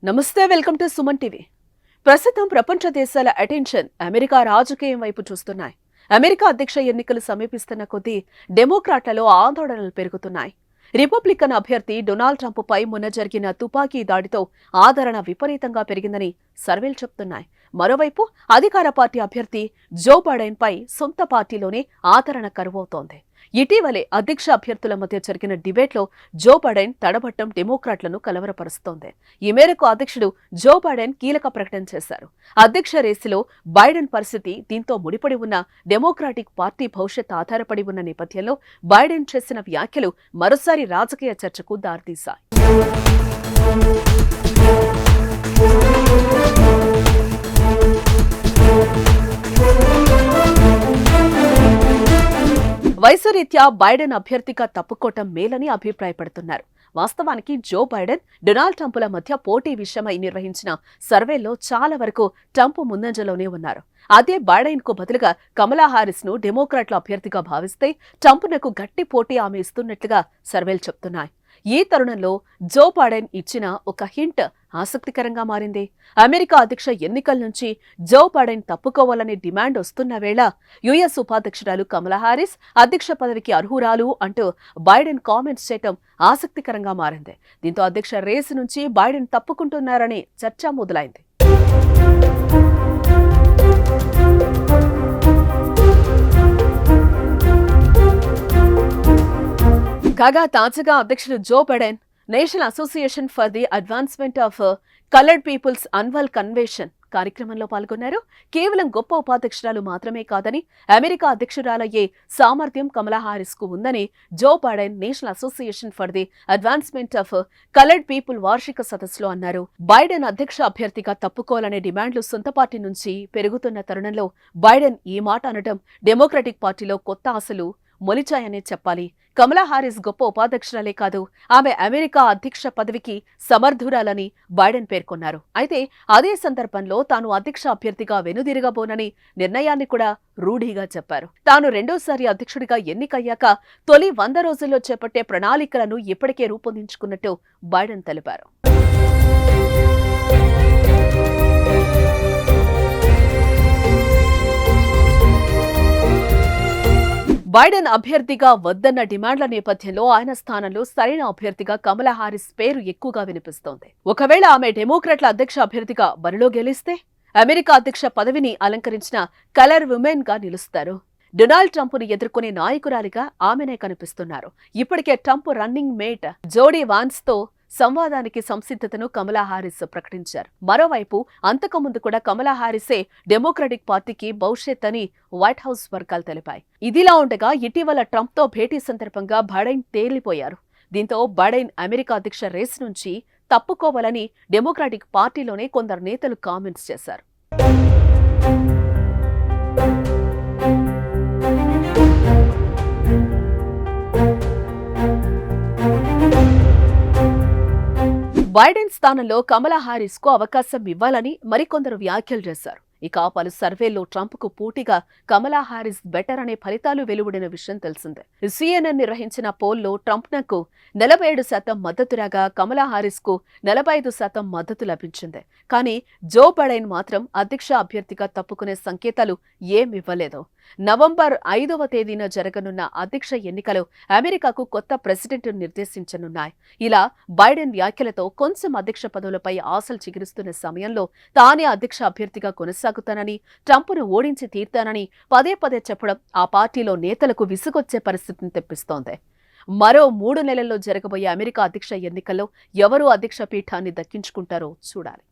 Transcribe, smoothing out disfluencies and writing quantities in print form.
నమస్తే, welcome to Suman TV. ప్రస్తుతం ప్రపంచ దేశాల అటెన్షన్ అమెరికా రాజకీయం వైపు చూస్తున్నాయి. అమెరికా అధ్యక్ష ఎన్నికలు సమీపిస్తున్న కొద్దీ డెమోక్రాట్లలో ఆందోళనలు పెరుగుతున్నాయి. రిపబ్లికన్ అభ్యర్థి డొనాల్డ్ ట్రంప్ పై మొన్న జరిగిన తుపాకీ దాడితో ఆదరణ విపరీతంగా పెరిగిందని సర్వేలు చెప్తున్నాయి. మరోవైపు అధికార పార్టీ అభ్యర్థి జో బైడెన్ పై సొంత పార్టీలోనే ఆదరణ కరువవుతోంది. ఇటీవలే అధ్యక్ష అభ్యర్థుల మధ్య జరిగిన డిబేట్లో జో బైడెన్ తడబట్టం డెమోక్రాట్లను కలవరపరుస్తోంది. ఈ మేరకు అధ్యక్షుడు జో బైడెన్ కీలక ప్రకటన చేశారు. అధ్యక్ష రేసులో బైడెన్ పరిస్థితి దీంతో ముడిపడి ఉన్న డెమోక్రాటిక్ పార్టీ భవిష్యత్ ఆధారపడి ఉన్న నేపథ్యంలో బైడెన్ చేసిన వ్యాఖ్యలు మరోసారి రాజకీయ చర్చకు దారితీశాయి. వయసురీత్యా బైడెన్ అభ్యర్థిగా తప్పుకోవటం మేలని అభిప్రాయపడుతున్నారు. వాస్తవానికి జో బైడెన్, డొనాల్డ్ ట్రంప్ల మధ్య పోటీ విషయమై నిర్వహించిన సర్వేల్లో చాలా వరకు ట్రంప్ ముందంజలోనే ఉన్నారు. అదే బైడెన్ కు బదులుగా కమలా హారిస్ ను డెమోక్రాట్ల అభ్యర్థిగా భావిస్తే ట్రంప్నకు గట్టి పోటీ ఆమె ఇస్తున్నట్లుగా సర్వేలు చెప్తున్నాయి. ఈ తరుణంలో జో బైడెన్ ఇచ్చిన ఒక హింట్ ఆసక్తికరంగా మారింది. అమెరికా అధ్యక్ష ఎన్నికల నుంచి జో బైడెన్ తప్పుకోవాలనే డిమాండ్ వస్తున్న వేళ యుఎస్ ఉపాధ్యక్షురాలు కమలా హారిస్ అధ్యక్ష పదవికి అర్హురాలు అంటూ బైడెన్ కామెంట్స్ చేయటం ఆసక్తికరంగా మారింది. దీంతో అధ్యక్ష రేసు నుంచి బైడెన్ తప్పుకుంటున్నారనే చర్చ మొదలైంది. కాగా తాజాగా అధ్యక్షుడు Joe Biden National Association for the Advancement of Colored People's annual convention కార్యక్రమంలో పాల్గొన్నారు. కేవలం గొప్ప ఉపాధ్యక్షురాలు మాత్రమే కాదని అమెరికా అధ్యక్షురాలయ్యే సామర్థ్యం కమలా హారిస్ కు ఉందని Joe Biden National Association for the Advancement of Colored People వార్షిక సదస్సులో అన్నారు. బైడెన్ అధ్యక్ష అభ్యర్థిగా తప్పుకోవాలనే డిమాండ్లు సొంత పార్టీ నుంచి పెరుగుతున్న తరుణంలో బైడెన్ ఈ మాట అనడం డెమోక్రటిక్ పార్టీలో కొత్త ఆశలు మొలిచాయనే చెప్పాలి. కమలా హారిస్ గొప్ప ఉపాధ్యక్షురాలే కాదు, ఆమె అమెరికా అధ్యక్ష పదవికి సమర్థురాలని బైడెన్ పేర్కొన్నారు. అయితే అదే సందర్భంలో తాను అధ్యక్ష అభ్యర్థిగా వెనుదిరగబోనని నిర్ణయాన్ని కూడా రూఢిగా చెప్పారు. తాను రెండోసారి అధ్యక్షుడిగా ఎన్నికయ్యాక తొలి 100 రోజుల్లో చేపట్టే ప్రణాళికలను ఇప్పటికే రూపొందించుకున్నట్టు బైడెన్ తెలిపారు. బైడెన్ అభ్యర్థిగా వద్దన్న డిమాండ్ల నేపథ్యంలో ఆయన స్థానంలో సరైన అభ్యర్థిగా కమలా హారిస్ పేరు ఎక్కువగా వినిపిస్తోంది. ఒకవేళ ఆమె డెమోక్రాట్ల అధ్యక్ష అభ్యర్థిగా బరిలో గెలిస్తే అమెరికా అధ్యక్ష పదవిని అలంకరించిన కలర్ ఉమెన్ గా నిలుస్తారు. డొనాల్డ్ ట్రంప్ ను ఎదుర్కొనే నాయకురాలిగా ఆమెనే కనిపిస్తున్నారు. ఇప్పటికే ట్రంప్ రన్నింగ్ మేట్ జోడీ వాన్స్ తో సంవాదానికి సంసిద్ధతను కమలా హారిస్ ప్రకటించారు. మరోవైపు అంతకుముందు కూడా కమలా హారిసే డెమోక్రటిక్ పార్టీకి భవిష్యత్ అని వైట్ హౌస్ వర్గాలు తెలిపాయి. ఇదిలా ఉండగా ఇటీవల ట్రంప్ తో భేటీ సందర్భంగా బైడెన్ తేలిపోయారు. దీంతో బైడెన్ అమెరికా అధ్యక్ష రేసు నుంచి తప్పుకోవాలని డెమోక్రాటిక్ పార్టీలోనే కొందరు నేతలు కామెంట్స్ చేశారు. బైడెన్ స్థానంలో కమలా హారిస్ కు అవకాశం ఇవ్వాలని మరికొందరు వ్యాఖ్యలు చేశారు. ఇక పలు సర్వేల్లో ట్రంప్ కు పోటీగా కమలా హారిస్ బెటర్ అనే ఫలితాలు వెలువడిన విషయం తెలిసిందే. CNN నిర్వహించిన పోల్లో ట్రంప్నకు 47% మద్దతు రాగా కమలా హారిస్ కు 45% మద్దతు లభించింది. కానీ జో బైడెన్ మాత్రం అధ్యక్ష అభ్యర్థిగా తప్పుకునే సంకేతాలు ఏమివ్వలేదు. నవంబర్ 5వ తేదీన జరగనున్న అధ్యక్ష ఎన్నికలు అమెరికాకు కొత్త ప్రెసిడెంట్ నిర్దేశించనున్నాయి. ఇలా బైడెన్ వ్యాఖ్యలతో కొంచెం అధ్యక్ష పదవులపై ఆశలు చిగురుస్తున్న సమయంలో తానే అధ్యక్ష అభ్యర్థిగా కొనసాగుతానని, ట్రంప్ను ఓడించి తీర్తానని పదే పదే చెప్పడం ఆ పార్టీలో నేతలకు విసుగొచ్చే పరిస్థితిని తెప్పిస్తోంది. మరో 3 నెలల్లో జరగబోయే అమెరికా అధ్యక్ష ఎన్నికల్లో ఎవరు అధ్యక్ష పీఠాన్ని దక్కించుకుంటారో చూడాలి.